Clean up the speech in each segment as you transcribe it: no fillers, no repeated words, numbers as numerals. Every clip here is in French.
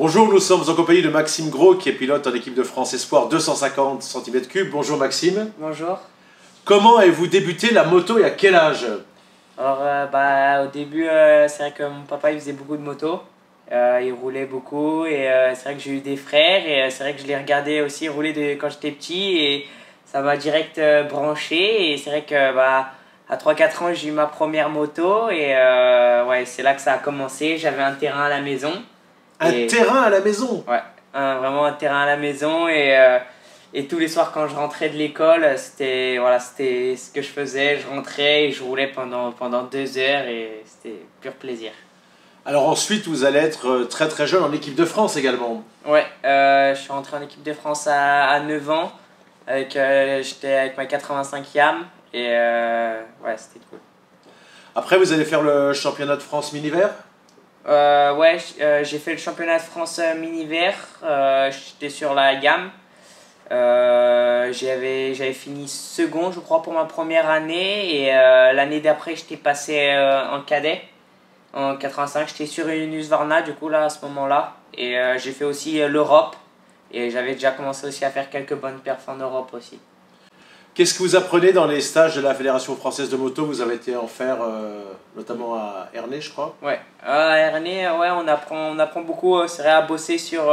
Bonjour, nous sommes en compagnie de Maxime Gros qui est pilote en équipe de France Espoir 250 cm3. Bonjour Maxime. Bonjour. Comment avez-vous débuté la moto et à quel âge? Alors au début c'est vrai que mon papa il faisait beaucoup de moto, il roulait beaucoup et c'est vrai que j'ai eu des frères et c'est vrai que je les regardais aussi rouler quand j'étais petit et ça m'a direct branché et c'est vrai que à 3-4 ans j'ai eu ma première moto et ouais, c'est là que ça a commencé. J'avais un terrain à la maison. Un terrain à la maison? Ouais, vraiment un terrain à la maison et tous les soirs quand je rentrais de l'école, c'était ce que je faisais. Je rentrais et je roulais pendant 2 heures et c'était pur plaisir. Alors ensuite, vous allez être très jeune en équipe de France également. Ouais, je suis rentré en équipe de France à 9 ans. J'étais avec ma 85e et ouais, c'était cool. Après, vous allez faire le championnat de France mini-vert? Ouais, j'ai fait le championnat de France mini-vert. J'étais sur la gamme. J'avais fini second, je crois, pour ma première année. Et l'année d'après, j'étais passé en cadet. En 85, j'étais sur une Husqvarna, du coup, là, à ce moment-là. Et j'ai fait aussi l'Europe. Et j'avais déjà commencé aussi à faire quelques bonnes perfs en Europe aussi. Qu'est-ce que vous apprenez dans les stages de la Fédération Française de Moto? Vous avez été en faire notamment à Ernée, je crois. Ouais, à Ernée, ouais, on apprend beaucoup. C'est vrai, à bosser sur...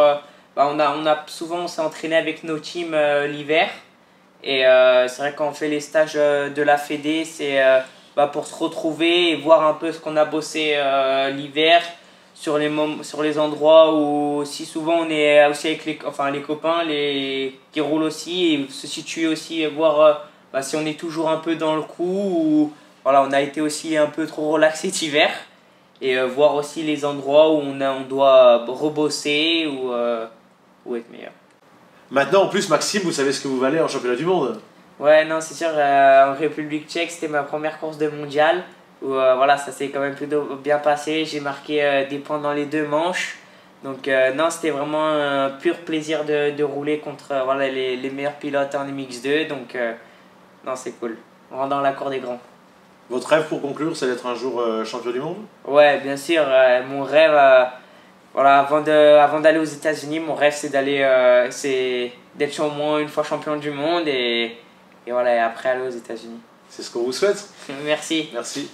souvent, on s'est entraîné avec nos teams l'hiver. Et c'est vrai, quand on fait les stages de la Fédé, c'est pour se retrouver et voir un peu ce qu'on a bossé l'hiver sur les endroits où si souvent on est aussi avec les copains qui roulent aussi et se situer aussi et voir si on est toujours un peu dans le coup ou voilà, on a été aussi un peu trop relaxé cet hiver et voir aussi les endroits où on doit rebosser ou être meilleur. Maintenant, en plus, Maxime, vous savez ce que vous valez en championnat du monde? Ouais, non, c'est sûr, en République tchèque, c'était ma première course de mondial. Où voilà, ça s'est quand même plutôt bien passé. J'ai marqué des points dans les 2 manches. Donc, non, c'était vraiment un pur plaisir de rouler contre voilà, les meilleurs pilotes en MX2. Donc, non, c'est cool. On rentre dans la cour des grands. Votre rêve pour conclure, c'est d'être un jour champion du monde? Ouais, bien sûr. Mon rêve, voilà, avant d'aller aux États-Unis, mon rêve c'est d'être au moins une fois champion du monde et voilà, et après aller aux États-Unis. C'est ce qu'on vous souhaite. Merci. Merci.